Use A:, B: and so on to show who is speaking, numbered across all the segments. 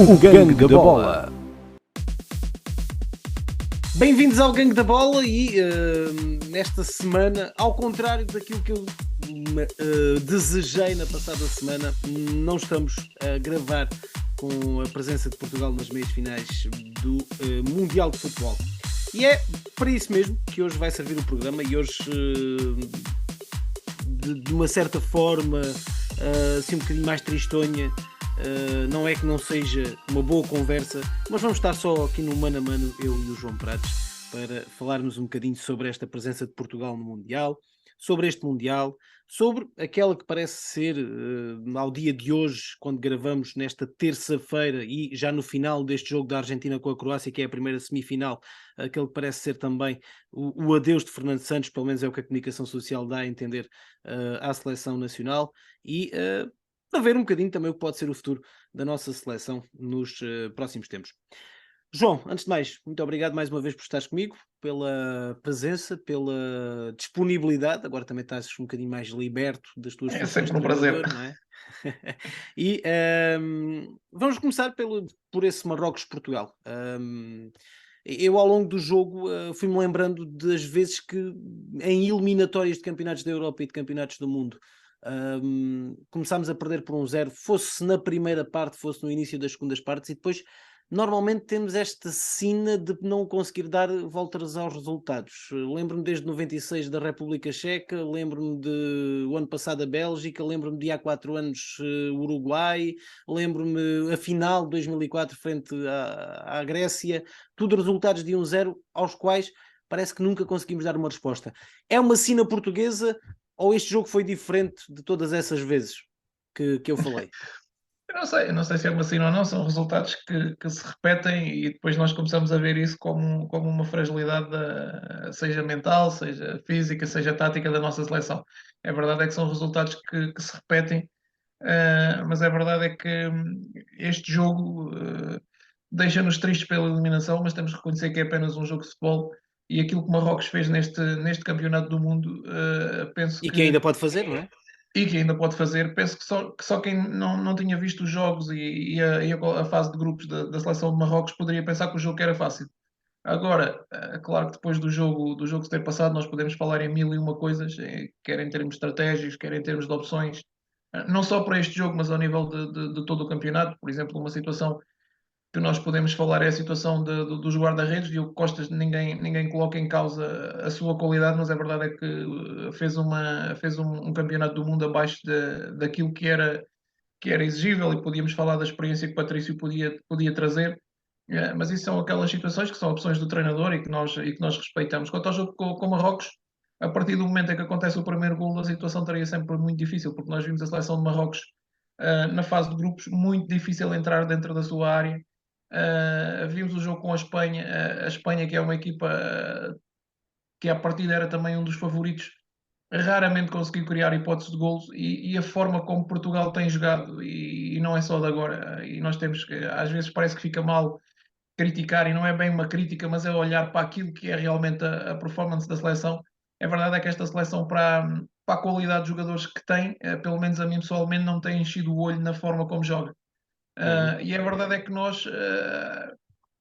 A: O Gangue da Bola.
B: Bem-vindos ao Gangue da Bola e nesta semana, ao contrário daquilo que eu desejei na passada semana, não estamos a gravar com a presença de Portugal nas meias finais do Mundial de Futebol. E é para isso mesmo que hoje vai servir o programa e hoje, de uma certa forma, assim um bocadinho mais tristonha. Não é que não seja uma boa conversa, mas vamos estar só aqui no mano a mano, eu e o João Prates, para falarmos um bocadinho sobre esta presença de Portugal no Mundial, sobre este Mundial, sobre aquela que parece ser, ao dia de hoje, quando gravamos nesta terça-feira e já no final deste jogo da Argentina com a Croácia, que é a primeira semifinal, aquele que parece ser também o adeus de Fernando Santos, pelo menos é o que a comunicação social dá a entender à seleção nacional, e para ver um bocadinho também o que pode ser o futuro da nossa seleção nos próximos tempos. João, antes de mais, muito obrigado mais uma vez por estares comigo, pela presença, pela disponibilidade. Agora também estás um bocadinho mais liberto das tuas
C: É
B: funções
C: sempre
B: de
C: um prazer.
B: treinador, não é? E vamos começar por esse Marrocos-Portugal. Eu, ao longo do jogo, fui-me lembrando das vezes que, em eliminatórias de campeonatos da Europa e de campeonatos do mundo, começámos a perder por 1-0, fosse na primeira parte, fosse no início das segundas partes, e depois normalmente temos esta sina de não conseguir dar voltas aos resultados. Lembro-me desde 96 da República Checa, lembro-me de o ano passado a Bélgica, lembro-me de há 4 anos o Uruguai, lembro-me a final de 2004 frente à Grécia, tudo resultados de 1-0 aos quais parece que nunca conseguimos dar uma resposta. É uma sina portuguesa ou este jogo foi diferente de todas essas vezes que eu falei?
C: Eu não sei se é uma cena ou não, são resultados que se repetem e depois nós começamos a ver isso como uma fragilidade, seja mental, seja física, seja tática da nossa seleção. É verdade é que são resultados que se repetem, mas a verdade é que este jogo deixa-nos tristes pela eliminação, mas temos que reconhecer que é apenas um jogo de futebol e aquilo que Marrocos fez neste campeonato do mundo, penso
B: E que
C: que
B: ainda pode fazer, não é?
C: e que ainda pode fazer. Penso que só quem não tinha visto os jogos e a fase de grupos da seleção de Marrocos poderia pensar que o jogo era fácil. Agora, claro que depois do jogo ter passado, nós podemos falar em mil e uma coisas, quer em termos estratégicos, quer em termos de opções, não só para este jogo, mas ao nível de todo o campeonato. Por exemplo, uma situação que nós podemos falar é a situação dos guarda-redes. Diogo Costa, ninguém coloca em causa a sua qualidade, mas a verdade é que fez um campeonato do mundo abaixo daquilo que era exigível, e podíamos falar da experiência que o Patrício podia trazer. Mas isso são aquelas situações que são opções do treinador e que nós respeitamos. Quanto ao jogo com Marrocos, a partir do momento em que acontece o primeiro gol, a situação estaria sempre muito difícil, porque nós vimos a seleção de Marrocos na fase de grupos muito difícil entrar dentro da sua área. Vimos o jogo com a Espanha, que é uma equipa que à partida era também um dos favoritos, raramente conseguiu criar hipóteses de golos, e a forma como Portugal tem jogado, e não é só de agora, e nós temos que, às vezes parece que fica mal criticar, e não é bem uma crítica, mas é olhar para aquilo que é realmente a performance da seleção. A verdade é que esta seleção, para a qualidade de jogadores que tem, pelo menos a mim pessoalmente, não tem enchido o olho na forma como joga. E a verdade é que nós,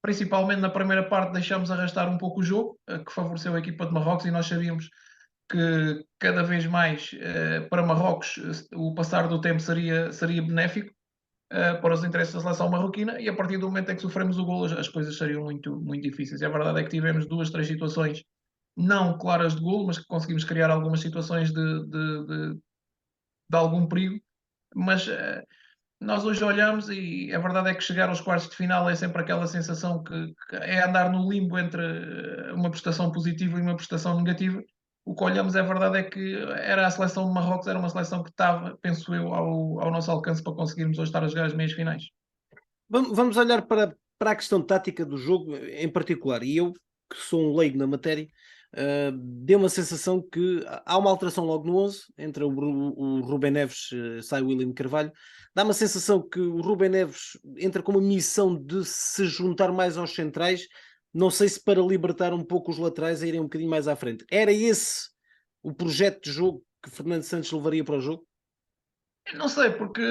C: principalmente na primeira parte, deixamos arrastar um pouco o jogo, que favoreceu a equipa de Marrocos, e nós sabíamos que cada vez mais para Marrocos o passar do tempo seria benéfico para os interesses da seleção marroquina, e a partir do momento em que sofremos o golo as coisas seriam muito, muito difíceis. E a verdade é que tivemos 2, 3 situações não claras de golo, mas que conseguimos criar algumas situações de algum perigo, mas nós hoje olhamos e a verdade é que chegar aos quartos de final é sempre aquela sensação que é andar no limbo entre uma prestação positiva e uma prestação negativa. O que olhamos, a verdade é que era a seleção de Marrocos, era uma seleção que estava, penso eu, ao nosso alcance para conseguirmos hoje estar a jogar as meias finais.
B: Vamos olhar para a questão tática do jogo em particular. E eu, que sou um leigo na matéria, deu uma sensação que há uma alteração logo no 11, entre o Rubem Neves, sai o William Carvalho. Dá uma sensação que o Rubem Neves entra com uma missão de se juntar mais aos centrais, não sei se para libertar um pouco os laterais a irem um bocadinho mais à frente. Era esse o projeto de jogo que Fernando Santos levaria para o jogo?
C: Não sei, porque,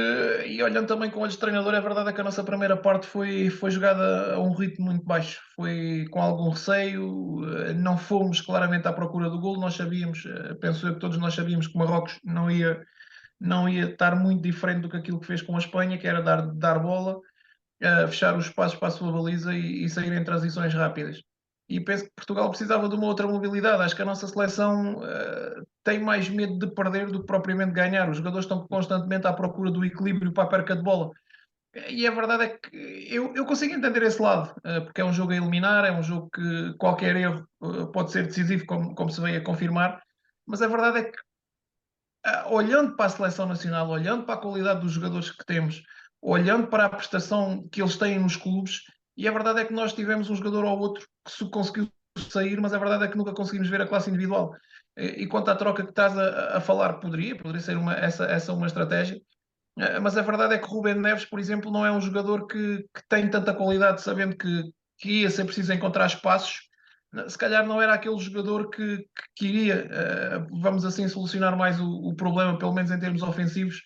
C: e olhando também com olhos de treinador, é verdade que a nossa primeira parte foi jogada a um ritmo muito baixo, foi com algum receio, não fomos claramente à procura do golo, nós sabíamos, penso eu que todos nós sabíamos que o Marrocos não ia estar muito diferente do que aquilo que fez com a Espanha, que era dar bola, fechar os espaços para a sua baliza e sair em transições rápidas. E penso que Portugal precisava de uma outra mobilidade. Acho que a nossa seleção tem mais medo de perder do que propriamente ganhar. Os jogadores estão constantemente à procura do equilíbrio para a perca de bola. E a verdade é que eu consigo entender esse lado, porque é um jogo a eliminar, é um jogo que qualquer erro pode ser decisivo, como se veio a confirmar. Mas a verdade é que, olhando para a seleção nacional, olhando para a qualidade dos jogadores que temos, olhando para a prestação que eles têm nos clubes, e a verdade é que nós tivemos um jogador ou outro que se conseguiu sair, mas a verdade é que nunca conseguimos ver a classe individual. E quanto à troca que estás a falar, poderia ser essa uma estratégia, mas a verdade é que o Rubén Neves, por exemplo, não é um jogador que tem tanta qualidade, sabendo que ia ser preciso encontrar espaços. Se calhar não era aquele jogador que iria, vamos assim, solucionar mais o problema, pelo menos em termos ofensivos,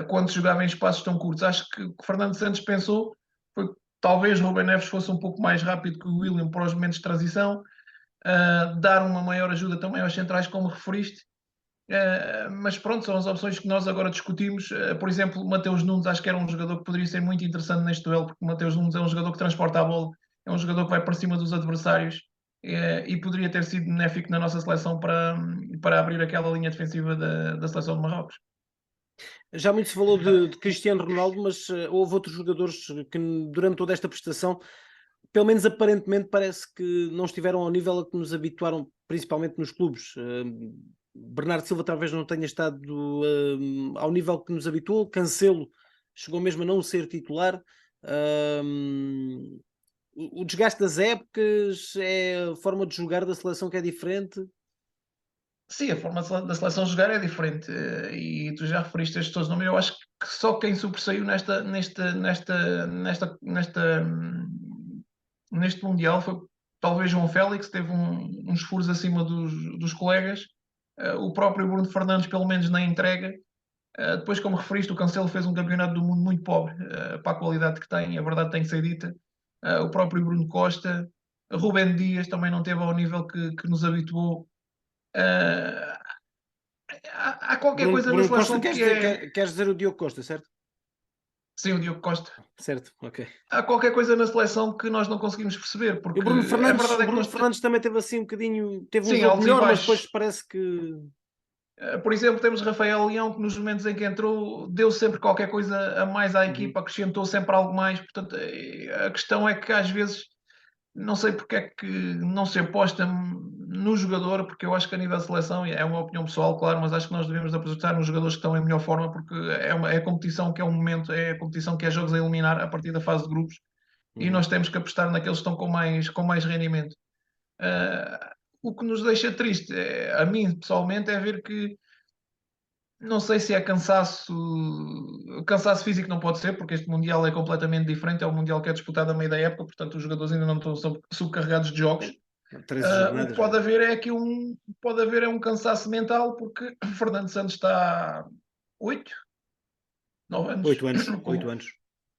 C: quando se jogava em espaços tão curtos. Acho que o que Fernando Santos pensou foi que talvez Rubén Neves fosse um pouco mais rápido que o William para os momentos de transição, dar uma maior ajuda também aos centrais, como referiste. Mas pronto, são as opções que nós agora discutimos. Por exemplo, Mateus Nunes acho que era um jogador que poderia ser muito interessante neste duelo, porque Mateus Nunes é um jogador que transporta a bola, é um jogador que vai para cima dos adversários, e poderia ter sido benéfico na nossa seleção para abrir aquela linha defensiva da seleção de Marrocos.
B: Já muito se falou de Cristiano Ronaldo, mas houve outros jogadores que durante toda esta prestação, pelo menos aparentemente, parece que não estiveram ao nível a que nos habituaram, principalmente nos clubes. Bernardo Silva talvez não tenha estado ao nível que nos habituou, Cancelo chegou mesmo a não ser titular. O desgaste das épocas, é a forma de jogar da seleção que é diferente.
C: Sim, a forma da seleção jogar é diferente, e tu já referiste estes todos nomes. Eu acho que só quem sobressaiu neste Mundial foi talvez João Félix, teve uns furos acima dos colegas. O próprio Bruno Fernandes, pelo menos na entrega. Depois, como referiste, o Cancelo fez um campeonato do mundo muito pobre, para a qualidade que tem, a verdade tem que ser dita. O próprio Bruno Costa, Rubén Dias também não teve ao nível que nos habituou. Uh, há qualquer coisa na
B: Bruno Costa,
C: seleção que é.
B: queres dizer o Diogo Costa, certo?
C: Sim, o Diogo Costa.
B: Certo, ok.
C: Há qualquer coisa na seleção que nós não conseguimos perceber,
B: E
C: porque a verdade
B: O
C: é que
B: Bruno
C: nós.
B: Fernandes também teve assim um bocadinho, teve um
C: Sim,
B: jogo
C: altos e
B: melhor, mas depois
C: baixos.
B: parece que
C: Por exemplo, temos Rafael Leão, que nos momentos em que entrou deu sempre qualquer coisa a mais à
B: uhum.
C: equipa, acrescentou sempre algo mais. Portanto, a questão é que às vezes não sei porque é que não se aposta no jogador, porque eu acho que a nível de seleção, é uma opinião pessoal, claro, mas acho que nós devemos apostar nos jogadores que estão em melhor forma, porque é a competição que é um momento, é a competição que é jogos a eliminar a partir da fase de grupos, e
B: Uhum.
C: nós temos que apostar naqueles que estão com mais rendimento. Uh, o que nos deixa triste, a mim pessoalmente, é ver que não sei se é cansaço físico, não pode ser, porque este Mundial é completamente diferente, é um Mundial que é disputado a meio da época, portanto os jogadores ainda não estão subcarregados de jogos.
B: 13
C: O que
B: jornadas, não
C: pode
B: é?
C: haver é aqui pode haver um cansaço mental, porque Fernando Santos está há 8, 9 anos
B: 8 anos,
C: com,
B: 8 anos.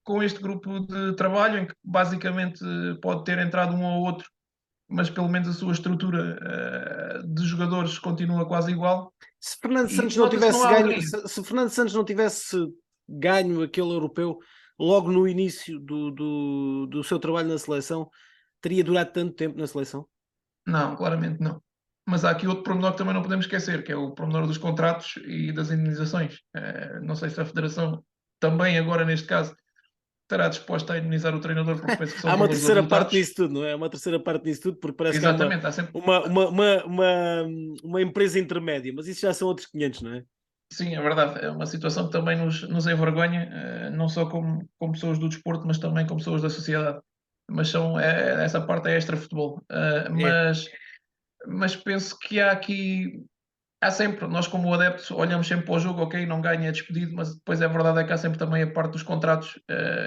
C: com este grupo de trabalho, em que basicamente pode ter entrado um ou outro, mas pelo menos a sua estrutura de jogadores continua quase igual,
B: Se Fernando
C: e
B: Santos não
C: nota-se que não
B: tivesse
C: há
B: ganho,
C: alegria.
B: se Fernando Santos não tivesse ganho aquele europeu logo no início do seu trabalho na seleção, teria durado tanto tempo na seleção?
C: Não, claramente não. Mas há aqui outro pormenor que também não podemos esquecer, que é o pormenor dos contratos e das indenizações. Não sei se a Federação também agora, neste caso, estará disposta a indenizar o treinador, porque penso que
B: Há
C: são
B: uma
C: valores
B: terceira parte
C: avultados.
B: nisso tudo, não é? Há uma terceira parte nisso tudo, porque parece que há
C: Exatamente, há sempre.
B: uma empresa intermédia, mas isso já são outros 500, não é?
C: Sim, é verdade. É uma situação que também nos envergonha, não só como pessoas do desporto, mas também como pessoas da sociedade. Mas essa parte é extra-futebol.
B: É.
C: Mas penso que há sempre, nós como adeptos olhamos sempre para o jogo, ok, não ganha, é despedido, mas depois é verdade é que há sempre também a parte dos contratos,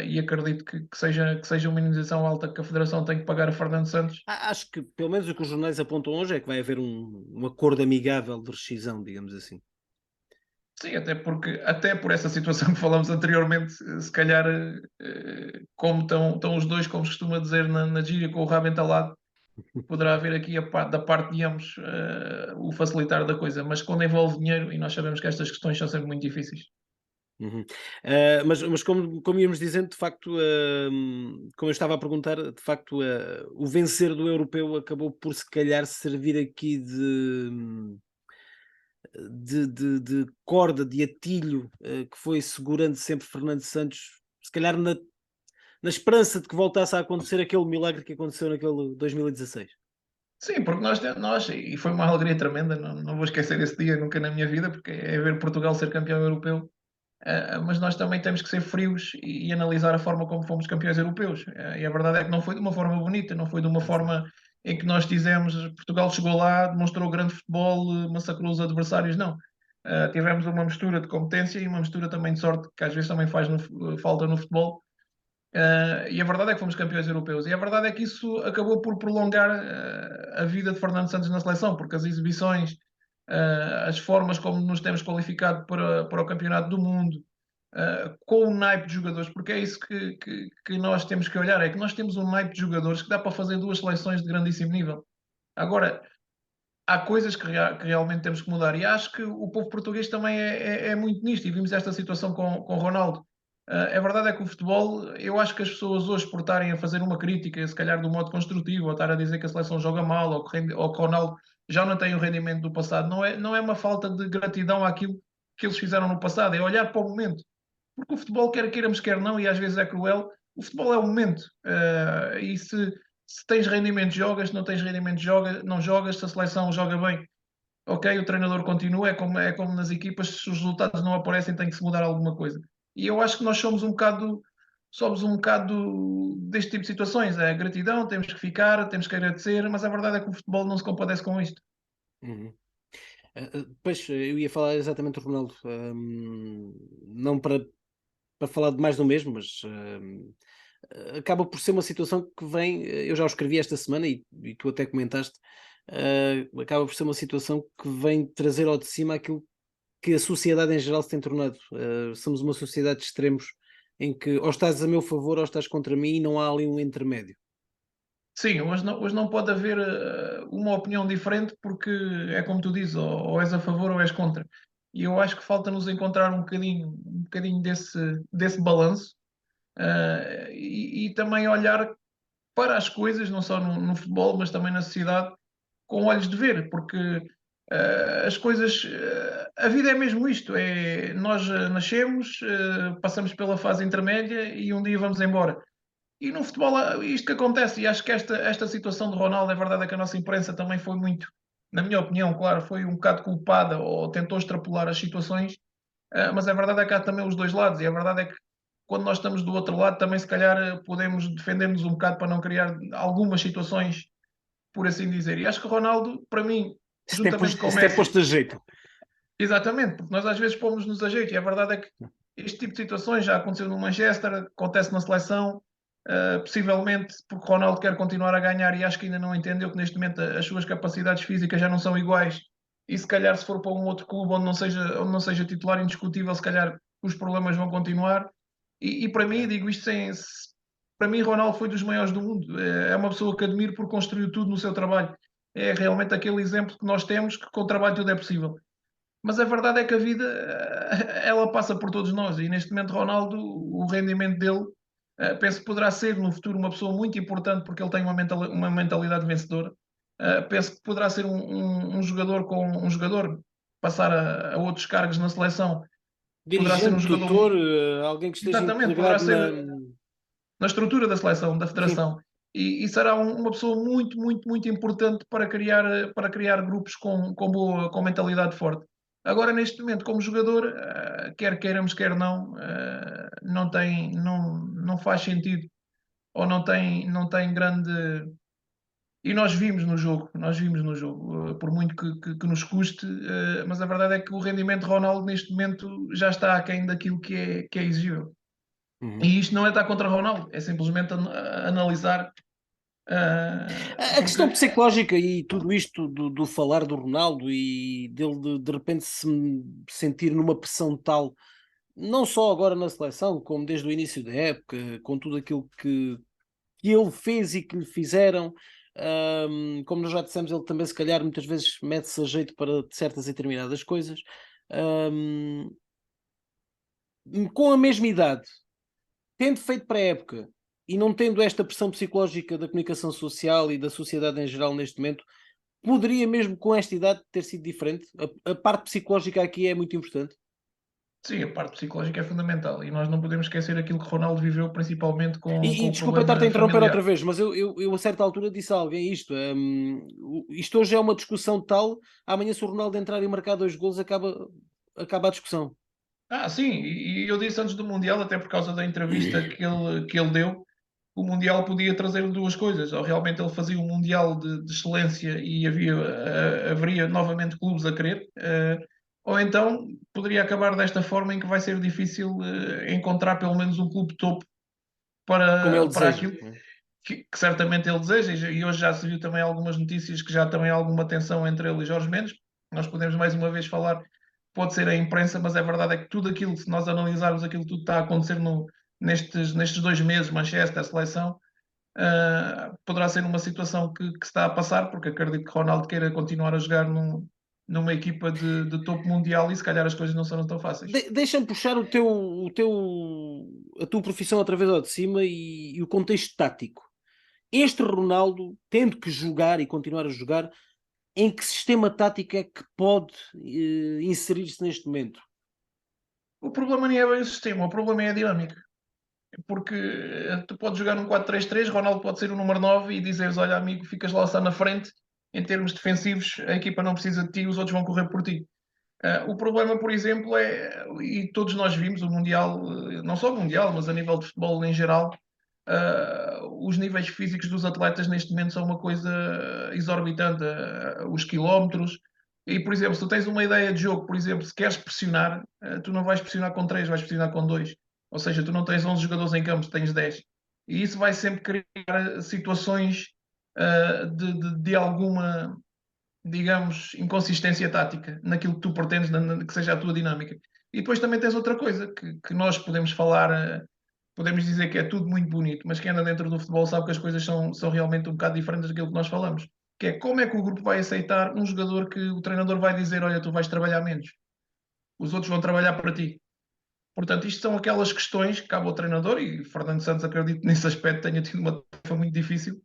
C: e acredito que seja uma indenização alta que a Federação tem que pagar a Fernando Santos.
B: Acho que, pelo menos o que os jornais apontam hoje, é que vai haver um acordo amigável de rescisão, digamos assim.
C: Sim, até por essa situação que falamos anteriormente, se calhar, como estão os dois, como se costuma dizer na gíria, com o rabo entalado, poderá haver aqui da parte de ambos o facilitar da coisa, mas quando envolve dinheiro, e nós sabemos que estas questões são sempre muito difíceis.
B: Uhum. Mas como íamos dizendo, de facto, como eu estava a perguntar, de facto, o vencer do europeu acabou por se calhar servir aqui de corda, de atilho, que foi segurando sempre Fernando Santos, se calhar na esperança de que voltasse a acontecer aquele milagre que aconteceu naquele 2016.
C: Sim, porque e foi uma alegria tremenda, não vou esquecer esse dia nunca na minha vida, porque é ver Portugal ser campeão europeu. Mas nós também temos que ser frios e analisar a forma como fomos campeões europeus. E a verdade é que não foi de uma forma bonita, não foi de uma
B: Exato.
C: forma em que nós dizemos Portugal chegou lá, demonstrou grande futebol, massacrou os adversários, não. Tivemos uma mistura de competência e uma mistura também de sorte, que às vezes também falta no futebol. E a verdade é que fomos campeões europeus. E a verdade é que isso acabou por prolongar a vida de Fernando Santos na seleção, porque as exibições, as formas como nos temos qualificado para o Campeonato do Mundo, com o naipe de jogadores, porque é isso que nós temos que olhar, é que nós temos um naipe de jogadores que dá para fazer duas seleções de grandíssimo nível. Agora, há coisas que realmente temos que mudar, e acho que o povo português também é muito nisto, e vimos esta situação com Ronaldo. A verdade é que o futebol, eu acho que as pessoas hoje, por estarem a fazer uma crítica, se calhar de um modo construtivo, ou estar a dizer que a seleção joga mal, ou que Ronaldo já não tem o rendimento do passado, não é uma falta de gratidão àquilo que eles fizeram no passado, é olhar para o momento. Porque o futebol, quer queiramos, quer não, e às vezes é cruel, o futebol é o momento. E se tens rendimento, jogas, se não tens rendimento, não jogas, se a seleção joga bem, ok, o treinador continua, é como nas equipas, se os resultados não aparecem, tem que se mudar alguma coisa. E eu acho que nós somos um bocado deste tipo de situações. É gratidão, temos que ficar, temos que agradecer, mas a verdade é que o futebol não se compadece com isto.
B: Uhum. Pois, eu ia falar exatamente do Ronaldo, não para falar de mais do mesmo, mas acaba por ser uma situação que vem, eu já o escrevi esta semana e tu até comentaste, acaba por ser uma situação que vem trazer ao de cima aquilo que a sociedade em geral se tem tornado. Somos uma sociedade de extremos em que ou estás a meu favor ou estás contra mim e não há ali um intermédio.
C: Sim, hoje não pode haver uma opinião diferente porque é como tu dizes, ou és a favor ou és contra. E eu acho que falta-nos encontrar um bocadinho desse balanço, e também olhar para as coisas, não só no futebol, mas também na sociedade, com olhos de ver, porque as coisas, a vida é mesmo isto, nós nascemos, passamos pela fase intermédia e um dia vamos embora. E no futebol, isto que acontece, e acho que esta situação de Ronaldo, é verdade é que a nossa imprensa também foi muito, na minha opinião, claro, foi um bocado culpada ou tentou extrapolar as situações, mas a verdade é que há também os dois lados, e a verdade é que quando nós estamos do outro lado, também se calhar podemos defender-nos um bocado para não criar algumas situações, por assim dizer. E acho que o Ronaldo, para mim, juntamente com o
B: Isso até
C: Messi,
B: posto a jeito.
C: exatamente, porque nós às vezes pomos-nos a jeito, e a verdade é que este tipo de situações já aconteceu no Manchester, acontece na seleção, possivelmente porque Ronaldo quer continuar a ganhar e acho que ainda não entendeu que neste momento as suas capacidades físicas já não são iguais, e se calhar se for para um outro clube onde não seja titular indiscutível, se calhar os problemas vão continuar. E para mim,
B: É.
C: digo isto para mim Ronaldo foi dos maiores do mundo, é uma pessoa que admiro porque construiu tudo no seu trabalho, é realmente aquele exemplo que nós temos que com o trabalho tudo é possível. Mas a verdade é que a vida, ela passa por todos nós, e neste momento Ronaldo, o rendimento dele, penso que poderá ser no futuro uma pessoa muito importante porque ele tem uma mentalidade vencedora. Penso que poderá ser um jogador passar a outros cargos na seleção, poderá ser um
B: Dirigente,
C: jogador,
B: tutor, alguém que esteja
C: exatamente, poderá
B: integrado
C: ser
B: na.
C: na estrutura da seleção, da
B: Sim,
C: federação. E será uma pessoa muito, muito, muito importante para criar grupos com mentalidade forte. Agora, neste momento, como jogador, quer queiramos, quer não, não faz sentido, ou não tem grande. E nós vimos no jogo, por muito que nos custe, mas a verdade é que o rendimento de Ronaldo neste momento já está aquém daquilo que é exigível.
B: uhum,
C: E isto não é estar contra Ronaldo, é simplesmente analisar
B: A
C: Porque
B: questão psicológica e tudo isto do falar do Ronaldo e dele de repente se sentir numa pressão tal, não só agora na seleção, como desde o início da época, com tudo aquilo que ele fez e que lhe fizeram. Como nós já dissemos, ele também, se calhar, muitas vezes mete-se a jeito para certas e determinadas coisas. Ahm, com a mesma idade, tendo feito para a época e não tendo esta pressão psicológica da comunicação social e da sociedade em geral neste momento, poderia mesmo com esta idade ter sido diferente? A parte psicológica aqui é muito importante.
C: sim, a parte psicológica é fundamental e nós não podemos esquecer aquilo que Ronaldo viveu, principalmente com
B: E
C: o
B: desculpa estar-te a
C: problema
B: interromper outra
C: familiar.
B: vez, mas eu a certa altura disse a alguém isto. Isto hoje é uma discussão tal, amanhã se o Ronaldo entrar e marcar 2 golos, acaba a discussão.
C: Sim, e eu disse antes do Mundial, até por causa da entrevista que ele deu, o Mundial podia trazer duas coisas. Ou realmente ele fazia um Mundial de excelência e haveria novamente clubes a querer, ou então poderia acabar desta forma em que vai ser difícil encontrar pelo menos um clube topo
B: Como ele
C: para
B: deseja,
C: aquilo
B: né?
C: que certamente ele deseja. E hoje já se viu também algumas notícias que já também há alguma tensão entre ele e Jorge Mendes. Nós podemos mais uma vez falar, pode ser a imprensa, mas a verdade é que tudo aquilo, se nós analisarmos aquilo que tudo está a acontecer nestes 2 meses, Manchester, a seleção, poderá ser uma situação que se está a passar, porque acredito que Ronaldo queira continuar a jogar numa equipa de topo mundial e se calhar as coisas não serão tão fáceis.
B: Deixa-me puxar a tua profissão outra vez ao de cima e o contexto tático. Este Ronaldo, tendo que jogar e continuar a jogar, em que sistema tático é que pode inserir-se neste momento?
C: O problema nem é bem o sistema, o problema é a dinâmica. Porque tu podes jogar num 4-3-3, Ronaldo pode ser o número 9 e dizeres: Olha, amigo, ficas lá está na frente. Em termos defensivos, a equipa não precisa de ti, os outros vão correr por ti. O problema, por exemplo, e todos nós vimos o Mundial, não só o Mundial, mas a nível de futebol em geral, os níveis físicos dos atletas neste momento são uma coisa exorbitante. Os quilómetros. E, por exemplo, se tu tens uma ideia de jogo, por exemplo, se queres pressionar, tu não vais pressionar com 3, vais pressionar com 2. Ou seja, tu não tens 11 jogadores em campo, tens 10. E isso vai sempre criar situações de alguma, digamos, inconsistência tática naquilo que tu pretendes, que seja a tua dinâmica. E depois também tens outra coisa que nós podemos falar, podemos dizer que é tudo muito bonito, mas quem anda dentro do futebol sabe que as coisas são realmente um bocado diferentes daquilo que nós falamos. Que é como é que o grupo vai aceitar um jogador que o treinador vai dizer: Olha, tu vais trabalhar menos, os outros vão trabalhar para ti. Portanto, isto são aquelas questões que cabe ao treinador, e Fernando Santos, acredito nesse aspecto, tenha tido uma tarefa muito difícil,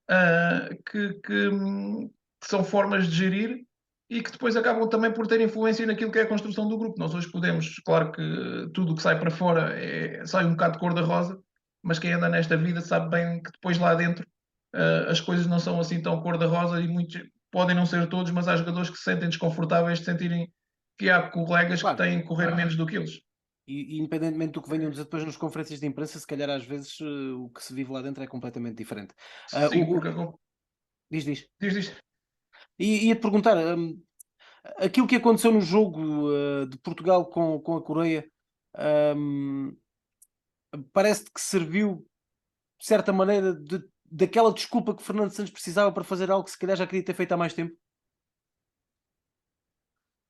C: ah, que, que, hum, que são formas de gerir e que depois acabam também por ter influência naquilo que é a construção do grupo. Nós hoje podemos, claro que tudo o que sai para fora sai um bocado de cor-de-rosa, mas quem anda nesta vida sabe bem que depois lá dentro as coisas não são assim tão cor-de-rosa e muitos, podem não ser todos, mas há jogadores que se sentem desconfortáveis de sentirem que há colegas que
B: Claro,
C: têm que correr menos do que eles.
B: e independentemente do que venham dizer depois nas conferências de imprensa, se calhar às vezes o que se vive lá dentro é completamente diferente. Ah,
C: Sim, porque
B: diz.
C: diz.
B: E ia-te perguntar, aquilo que aconteceu no jogo de Portugal com a Coreia, hum, parece-te que serviu, de certa maneira, daquela desculpa que Fernando Santos precisava para fazer algo que se calhar já queria ter feito há mais tempo?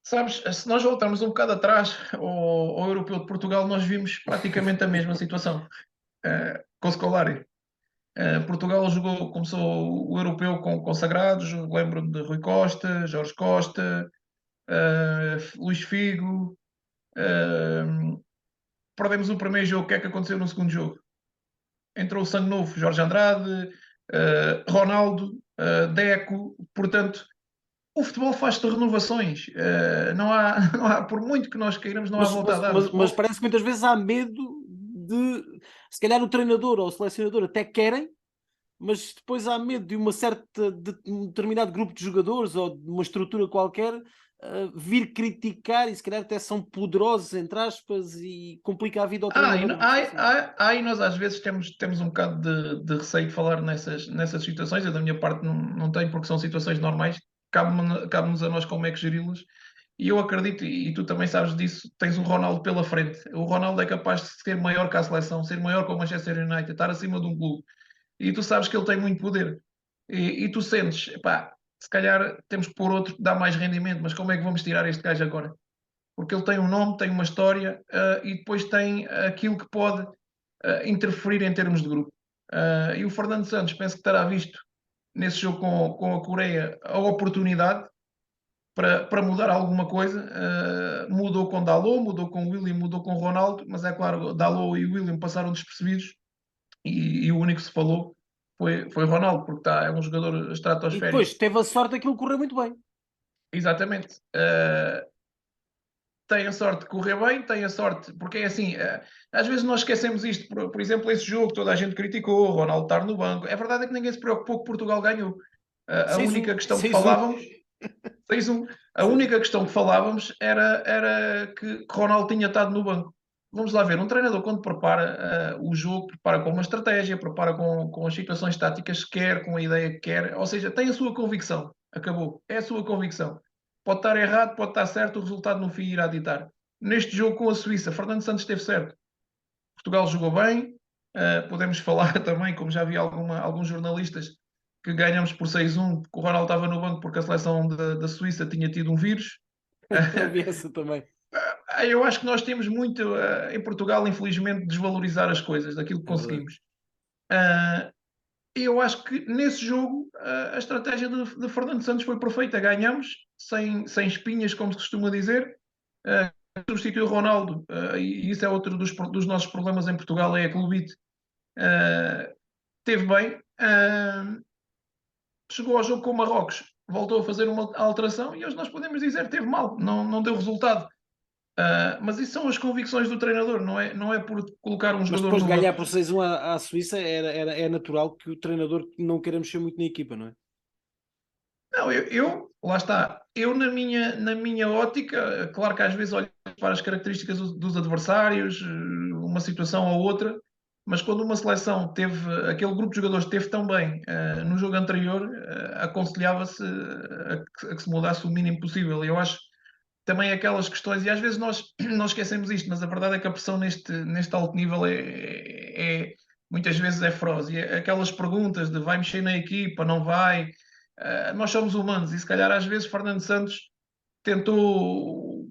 C: Sabes, se nós voltarmos um bocado atrás ao Europeu de Portugal, nós vimos praticamente a mesma situação com o Scolari. Portugal começou o Europeu com consagrados, lembro-me de Rui Costa, Jorge Costa, Luís Figo. eh, Perdemos o primeiro jogo, o que é que aconteceu no segundo jogo? Entrou o sangue novo, Jorge Andrade, Ronaldo, Deco, portanto, o futebol faz-se de renovações. Não há, não há, por muito que nós queiramos, não há
B: Mas,
C: volta a
B: mas,
C: dar. O
B: mas, mas
C: futebol.
B: parece que muitas vezes há medo de, se calhar o treinador ou o selecionador até querem, mas depois há medo de um determinado grupo de jogadores ou de uma estrutura qualquer vir criticar e se calhar até são poderosos, entre aspas, e complica a vida ao
C: Ah, e,
B: treinador,
C: no-
B: vamos dizer
C: ah,
B: assim.
C: ah, ah, e nós às vezes temos um bocado de receio de falar nessas situações. Eu, da minha parte, não tenho, porque são situações normais. Cabe-nos a nós como é que geri-las. E eu acredito, e tu também sabes disso, tens o Ronaldo pela frente. O Ronaldo é capaz de ser maior que a seleção, ser maior que o Manchester United, estar acima de um clube. e tu sabes que ele tem muito poder. E tu sentes, epá, se calhar temos que pôr outro que dá mais rendimento, mas como é que vamos tirar este gajo agora? Porque ele tem um nome, tem uma história e depois tem aquilo que pode interferir em termos de grupo. E o Fernando Santos penso que terá visto nesse jogo com a Coreia a oportunidade para mudar alguma coisa. Mudou com Dalot, mudou com William, mudou com Ronaldo, mas é claro, Dalot e William passaram despercebidos e o único que se falou foi Ronaldo, porque é um jogador
B: E depois
C: estratosférico.
B: teve a sorte daquilo correr muito bem.
C: Exatamente. Tem a sorte de correr bem, tem a sorte, porque é assim, às vezes nós esquecemos isto, por exemplo, esse jogo toda a gente criticou, o Ronaldo estar no banco. É verdade é que ninguém se preocupou que Portugal ganhou. A única
B: 6-1,
C: questão que
B: 6-1.
C: falávamos, 6-1, a única questão que falávamos era que Ronaldo tinha estado no banco. Vamos lá ver, um treinador quando prepara o jogo, prepara com uma estratégia, prepara com as situações táticas que quer, com a ideia que quer, ou seja, tem a sua convicção, acabou, é a sua convicção. Pode estar errado, pode estar certo, o resultado no fim irá ditar. Neste jogo com a Suíça, Fernando Santos esteve certo. Portugal jogou bem, podemos falar também, como já vi alguns jornalistas, que ganhamos por 6-1, porque o Ronaldo estava no banco porque a seleção da Suíça tinha tido um vírus.
B: Eu vi essa também.
C: Eu acho que nós temos muito em Portugal, infelizmente, desvalorizar as coisas, daquilo que
B: É verdade.
C: conseguimos. Uh, eu acho que nesse jogo a estratégia de Fernando Santos foi perfeita. Ganhamos sem espinhas, como se costuma dizer. Substituiu Ronaldo, e isso é outro dos nossos problemas em Portugal, é a clubite. Teve bem. Chegou ao jogo com o Marrocos, voltou a fazer uma alteração e hoje nós podemos dizer que teve mal, não deu resultado. Mas isso são as convicções do treinador, não é por colocar um
B: Mas
C: jogador
B: depois de
C: no banco.
B: ganhar por 6-1 à Suíça, é natural que o treinador não queira mexer muito na equipa, não é?
C: Não, lá está, eu na minha ótica, claro que às vezes olho para as características dos adversários, uma situação ou outra, mas quando uma seleção aquele grupo de jogadores esteve tão bem no jogo anterior, aconselhava-se a que se mudasse o mínimo possível. E eu acho também aquelas questões, e às vezes nós esquecemos isto, mas a verdade é que a pressão neste alto nível muitas vezes é feroz. E aquelas perguntas de vai mexer na equipa, não vai, nós somos humanos, e se calhar às vezes Fernando Santos tentou,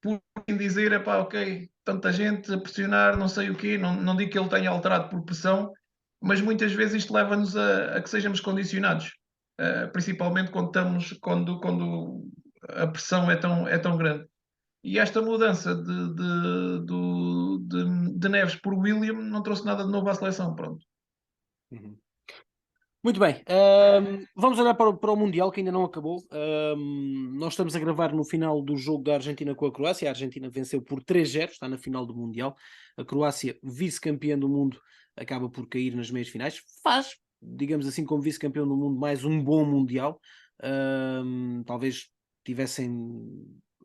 C: por assim dizer, epá, ok, tanta gente a pressionar, não sei o quê, não digo que ele tenha alterado por pressão, mas muitas vezes isto leva-nos a que sejamos condicionados, principalmente quando a pressão é tão grande. E esta mudança de Neves por William não trouxe nada de novo à seleção, pronto.
B: Uhum. Muito bem, vamos olhar para o Mundial que ainda não acabou. Nós estamos a gravar no final do jogo da Argentina com a Croácia. A Argentina venceu por 3-0, está na final do Mundial. A Croácia, vice-campeã do mundo, acaba por cair nas meias finais. Faz, digamos assim, como vice-campeão do mundo, mais um bom Mundial. Talvez tivessem,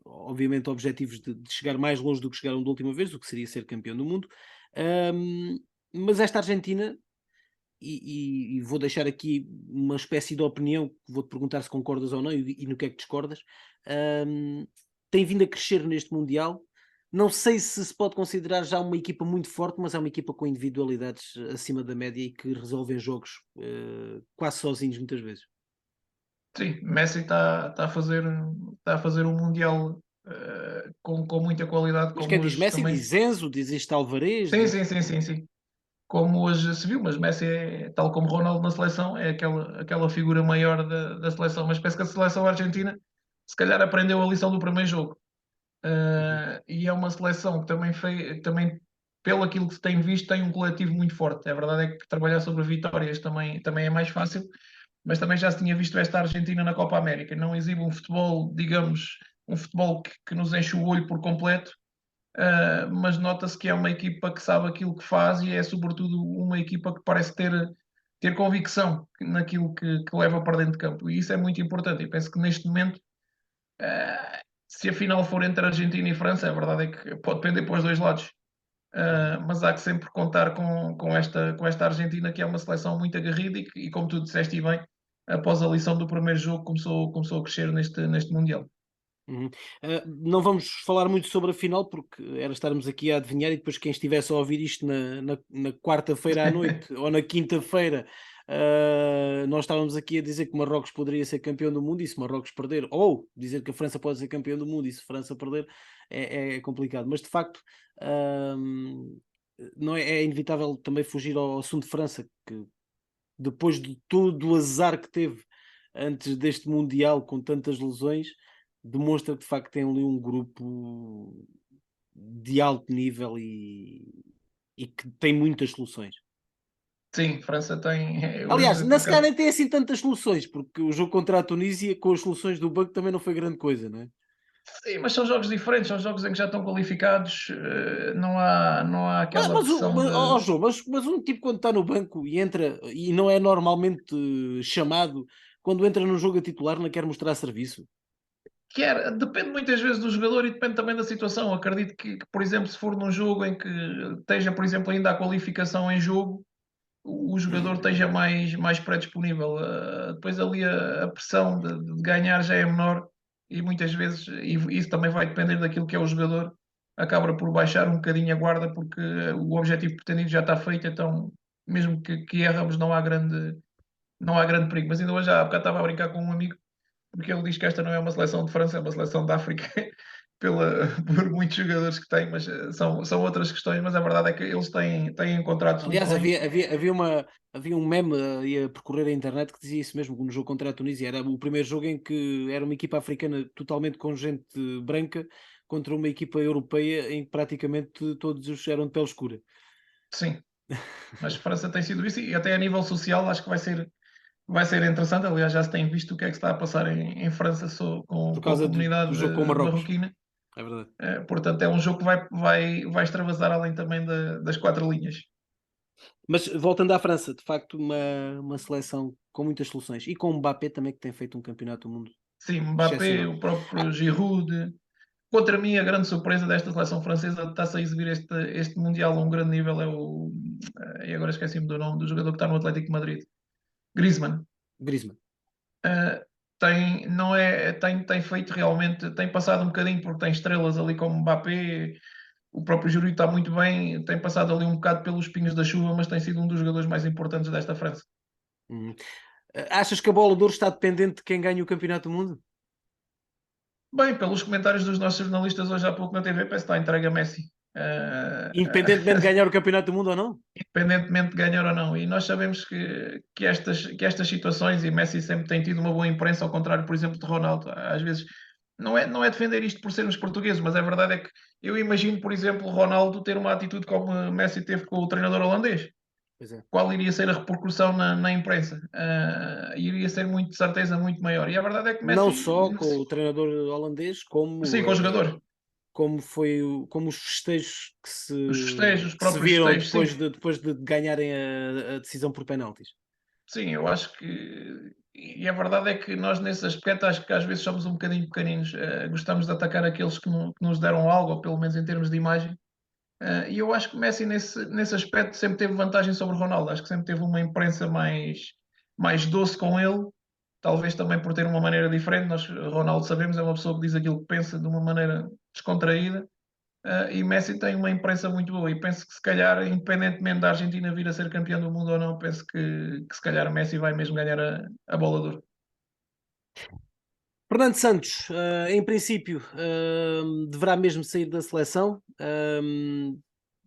B: obviamente, objetivos de chegar mais longe do que chegaram da última vez, o que seria ser campeão do mundo. Mas esta Argentina e vou deixar aqui uma espécie de opinião, vou-te perguntar se concordas ou não e no que é que discordas. Tem vindo a crescer neste Mundial. Não sei se pode considerar já uma equipa muito forte, mas é uma equipa com individualidades acima da média e que resolvem jogos quase sozinhos muitas vezes.
C: Sim, Messi está a fazer um Mundial com muita qualidade,
B: Mas
C: como
B: quem diz
C: hoje
B: Messi
C: também.
B: diz Enzo, diz este Alvarez,
C: Sim,
B: diz...
C: sim, sim, sim, sim. Como hoje se viu, mas Messi é, tal como Ronaldo na seleção, é aquela figura maior da seleção. Mas penso que a seleção argentina se calhar aprendeu a lição do primeiro jogo.
B: Uhum,
C: E é uma seleção que também, pelo aquilo que se tem visto, tem um coletivo muito forte. A verdade é que trabalhar sobre vitórias também é mais fácil, mas também já se tinha visto esta Argentina na Copa América. Não exibe um futebol, digamos, um futebol que nos enche o olho por completo, mas nota-se que é uma equipa que sabe aquilo que faz e é, sobretudo, uma equipa que parece ter convicção naquilo que leva para dentro de campo. E isso é muito importante. E penso que neste momento, se a final for entre Argentina e França, a verdade é que pode pender para os dois lados.
B: uhum.
C: Mas há que sempre contar com esta Argentina, que é uma seleção muito aguerrida e como tu disseste e bem, após a lição do primeiro jogo, começou a crescer neste Mundial.
B: Uhum. Não vamos falar muito sobre a final, porque era estarmos aqui a adivinhar e depois quem estivesse a ouvir isto na quarta-feira à noite ou na quinta-feira, nós estávamos aqui a dizer que Marrocos poderia ser campeão do mundo e se Marrocos perder, ou dizer que a França pode ser campeão do mundo e se França perder, é complicado. Mas de facto, não é inevitável também fugir ao assunto de França, que depois de todo o azar que teve antes deste Mundial com tantas lesões, demonstra que de facto tem ali um grupo de alto nível e que tem muitas soluções.
C: Sim, França tem.
B: Aliás,
C: Hoje,
B: na
C: por
B: se calhar
C: acaso.
B: nem tem assim tantas soluções, porque o jogo contra a Tunísia com as soluções do banco também não foi grande coisa, não é?
C: Sim, mas são jogos diferentes, são jogos em que já estão qualificados, não há aquela pressão
B: Ó
C: de.
B: João, mas um tipo quando está no banco e entra e não é normalmente chamado, quando entra num jogo a titular não quer mostrar serviço.
C: Depende muitas vezes do jogador e depende também da situação. Acredito que, por exemplo, se for num jogo em que esteja, por exemplo, ainda a qualificação em jogo, o jogador esteja mais predisponível. Depois ali a pressão de ganhar já é menor e muitas vezes, e isso também vai depender daquilo que é o jogador, acaba por baixar um bocadinho a guarda porque o objetivo pretendido já está feito, então mesmo que erramos não há grande perigo. Mas ainda hoje há bocado estava a brincar com um amigo porque ele diz que esta não é uma seleção de França, é uma seleção da África, por muitos jogadores que tem, mas são outras questões. Mas a verdade é que eles têm encontrado
B: Aliás,
C: soluções.
B: havia um meme aí a percorrer a internet que dizia isso mesmo, que no jogo contra a Tunísia era o primeiro jogo em que era uma equipa africana totalmente com gente branca contra uma equipa europeia em que praticamente todos eram de pele escura,
C: Sim, mas França tem sido isso e até a nível social acho que vai ser interessante. Aliás, já se tem visto o que é que se está a passar em França com,
B: por
C: com a
B: causa
C: comunidade
B: do jogo com Marrocos.
C: marroquina.
B: É verdade.
C: Portanto, é um jogo que vai extravasar além também das quatro linhas.
B: Mas voltando à França, de facto, uma seleção com muitas soluções e com o Mbappé também que tem feito um campeonato do mundo
C: Sim, Mbappé,
B: excepcional.
C: o próprio
B: Ah,
C: Giroud. Contra mim, a grande surpresa desta seleção francesa está-se a exibir este Mundial a um grande nível é o. E agora esqueci-me do nome do jogador que está no Atlético de Madrid. Griezmann.
B: Griezmann.
C: Uh, não é, tem feito realmente, tem passado um bocadinho porque tem estrelas ali como Mbappé, o próprio Giroud está muito bem, tem passado ali um bocado pelos pingos da chuva, mas tem sido um dos jogadores mais importantes desta França.
B: Uhum. Achas que a bola de ouro está dependente de quem ganha o campeonato do mundo?
C: Bem, pelos comentários dos nossos jornalistas hoje há pouco na TV, parece que está entregue a Messi.
B: Independentemente de ganhar o campeonato do mundo ou não?
C: Independentemente de ganhar ou não. E nós sabemos que estas situações, e Messi sempre tem tido uma boa imprensa, ao contrário, por exemplo, de Ronaldo, às vezes não é defender isto por sermos portugueses, mas a verdade é que eu imagino, por exemplo, Ronaldo ter uma atitude como Messi teve com o treinador holandês.
B: Pois é.
C: Qual iria ser a repercussão na imprensa? Iria ser muito, de certeza, muito maior. E a verdade é que
B: Não
C: Messi,
B: só com o treinador holandês,
C: sim, com o jogador,
B: como os festejos
C: os festejos, os
B: que se
C: próprios
B: viram
C: festejos, sim.
B: depois de ganharem a decisão por penaltis.
C: Sim, eu acho que. E a verdade é que nós, nesse aspecto, acho que às vezes somos um bocadinho pequeninos. Gostamos de atacar aqueles que nos deram algo, ou pelo menos em termos de imagem. E eu acho que Messi, nesse aspecto, sempre teve vantagem sobre Ronaldo. Acho que sempre teve uma imprensa mais doce com ele. Talvez também por ter uma maneira diferente. Nós, Ronaldo, sabemos, é uma pessoa que diz aquilo que pensa de uma maneira descontraída. E Messi tem uma imprensa muito boa e penso que se calhar, independentemente da Argentina vir a ser campeão do mundo ou não, penso que se calhar Messi vai mesmo ganhar a bola de ouro.
B: Fernando Santos, em princípio, deverá mesmo sair da seleção.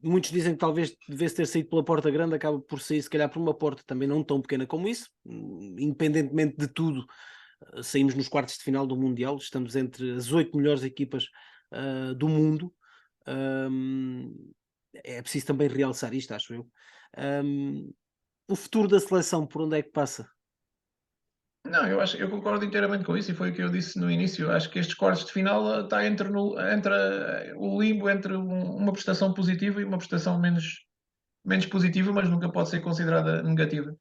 B: Muitos dizem que talvez devesse ter saído pela porta grande, acaba por sair, se calhar, por uma porta também não tão pequena como isso. Independentemente de tudo, saímos nos quartos de final do Mundial, estamos entre as 8 melhores equipas do mundo. É preciso também realçar isto, acho eu. Um, o futuro da seleção, por onde é que passa?
C: Não, eu concordo inteiramente com isso e foi o que eu disse no início. Acho que estes quartos de final está entre o limbo entre uma prestação positiva e uma prestação menos positiva, mas nunca pode ser considerada negativa.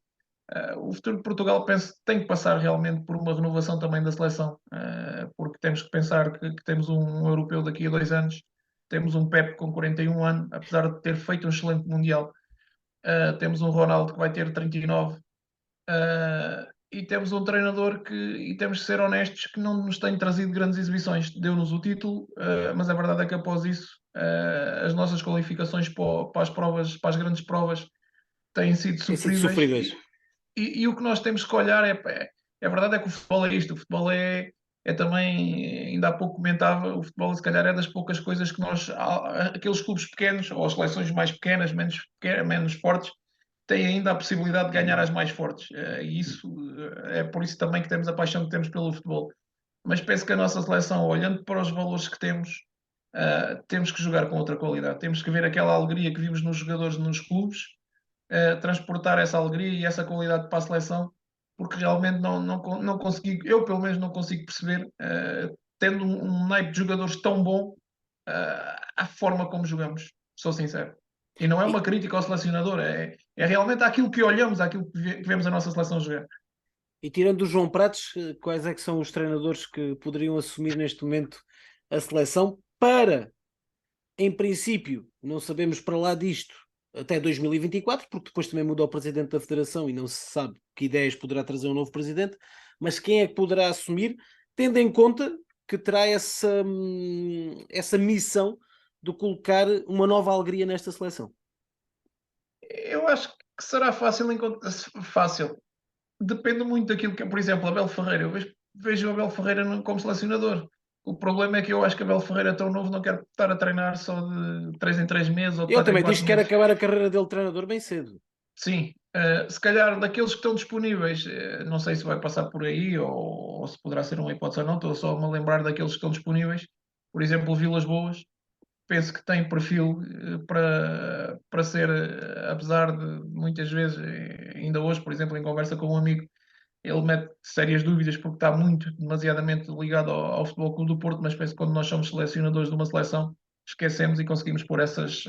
C: O futuro de Portugal, penso que tem que passar realmente por uma renovação também da seleção, porque temos que pensar que temos um europeu daqui a 2 anos, temos um Pepe com 41 anos, apesar de ter feito um excelente Mundial, temos um Ronaldo que vai ter 39, e temos um treinador e temos que ser honestos, que não nos tem trazido grandes exibições. Deu-nos o título, mas a verdade é que após isso, as nossas qualificações para as provas, para as grandes provas, têm sido
B: Tem sido
C: sofríveis.
B: sofríveis.
C: E o que nós temos que olhar é verdade é que o futebol é isto, o futebol é também, ainda há pouco comentava, o futebol se calhar é das poucas coisas que aqueles clubes pequenos, ou as seleções mais pequenas, menos fortes, têm ainda a possibilidade de ganhar as mais fortes. E isso é por isso também que temos a paixão que temos pelo futebol. Mas penso que a nossa seleção, olhando para os valores que temos que jogar com outra qualidade. Temos que ver aquela alegria que vimos nos jogadores nos clubes, transportar essa alegria e essa qualidade para a seleção, porque realmente não consegui, eu pelo menos não consigo perceber, tendo um naipe de jogadores tão bom, a forma como jogamos, sou sincero. E não é uma crítica ao selecionador, é realmente aquilo que olhamos, aquilo que vemos a nossa seleção jogar.
B: E tirando o João Pratos, quais é que são os treinadores que poderiam assumir neste momento a seleção para, em princípio, não sabemos para lá disto, até 2024, porque depois também muda o presidente da federação e não se sabe que ideias poderá trazer um novo presidente, mas quem é que poderá assumir, tendo em conta que terá essa missão de colocar uma nova alegria nesta seleção?
C: Eu acho que será fácil encontrar. Fácil. Depende muito daquilo que é, por exemplo, Abel Ferreira. Eu vejo o Abel Ferreira como selecionador. O problema é que eu acho que Abel Ferreira é tão novo, não quer estar a treinar só de 3 em 3 meses ou de
B: Ele
C: 4 em
B: também diz
C: 4
B: que quer
C: meses.
B: acabar a carreira dele treinador bem cedo.
C: Sim, se calhar daqueles que estão disponíveis, não sei se vai passar por aí ou se poderá ser uma hipótese ou não, estou só a me lembrar daqueles que estão disponíveis. Por exemplo, o Vilas Boas, penso que tem perfil para ser, apesar de muitas vezes, ainda hoje, por exemplo, em conversa com um amigo, ele mete sérias dúvidas porque está demasiadamente ligado ao Futebol Clube do Porto, mas penso que quando nós somos selecionadores de uma seleção, esquecemos e conseguimos pôr essas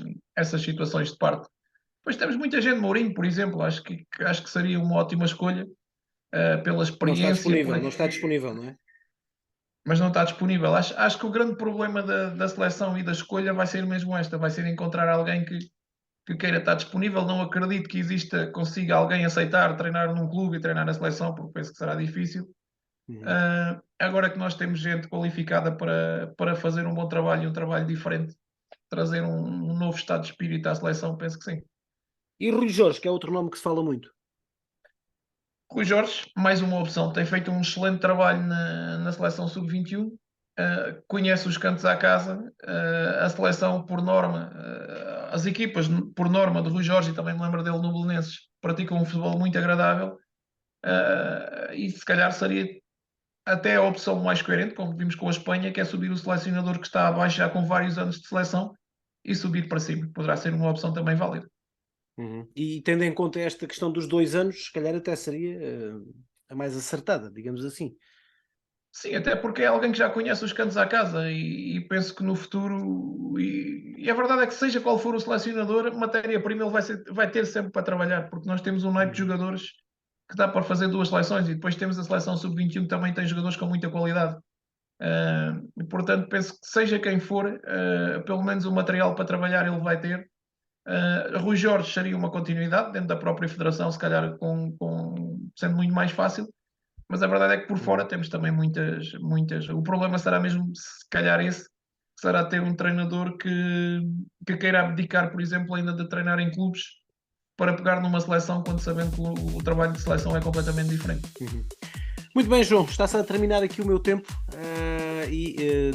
C: situações de parte. Depois temos muita gente, Mourinho, por exemplo, acho que seria uma ótima escolha, pela
B: Não está
C: experiência,
B: disponível, não está disponível, não é?
C: mas não está disponível. Acho que o grande problema da seleção e da escolha vai ser mesmo esta, vai ser encontrar alguém que queira estar disponível. Não acredito que consiga alguém aceitar treinar num clube e treinar na seleção, porque penso que será difícil.
B: Uhum.
C: Agora que nós temos gente qualificada para fazer um bom trabalho e um trabalho diferente, trazer um novo estado de espírito à seleção, penso que sim.
B: E Rui Jorge, que é outro nome que se fala muito.
C: Rui Jorge, mais uma opção, tem feito um excelente trabalho na seleção sub-21, conhece os cantos à casa, a seleção por norma, as equipas por norma de Rui Jorge, e também me lembro dele no Belenenses, praticam um futebol muito agradável, e se calhar seria até a opção mais coerente, como vimos com a Espanha, que é subir o selecionador que está abaixo já com vários anos de seleção e subir para cima. Poderá ser uma opção também válida.
B: Uhum. E tendo em conta esta questão dos 2 anos, se calhar até seria a mais acertada, digamos assim.
C: Sim, até porque é alguém que já conhece os cantos à casa e penso que no futuro, e a verdade é que seja qual for o selecionador, matéria-prima ele vai ter sempre para trabalhar, porque nós temos um naipe de jogadores que dá para fazer 2 seleções e depois temos a seleção sub-21 que também tem jogadores com muita qualidade. E, portanto, penso que seja quem for, pelo menos o material para trabalhar ele vai ter. Rui Jorge seria uma continuidade dentro da própria federação, se calhar sendo muito mais fácil, mas a verdade é que por fora temos também muitas. O problema será mesmo, se calhar, será ter um treinador que queira abdicar, por exemplo, ainda de treinar em clubes para pegar numa seleção, quando sabendo que o trabalho de seleção é completamente diferente.
B: Uhum. Muito bem, João, está-se a terminar aqui o meu tempo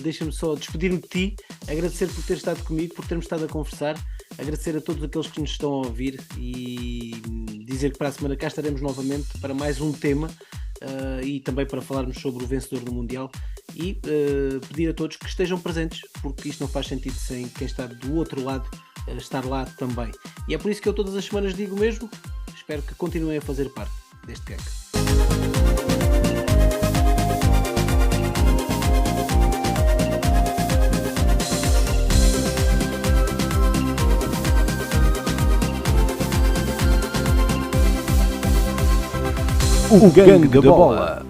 B: deixa-me só despedir-me de ti, agradecer por ter estado comigo, por termos estado a conversar, agradecer a todos aqueles que nos estão a ouvir e dizer que para a semana cá estaremos novamente para mais um tema e também para falarmos sobre o vencedor do Mundial e pedir a todos que estejam presentes, porque isto não faz sentido sem quem está do outro lado estar lá também. E é por isso que eu todas as semanas digo mesmo, espero que continuem a fazer parte deste GAC.
A: O Gangue da Bola.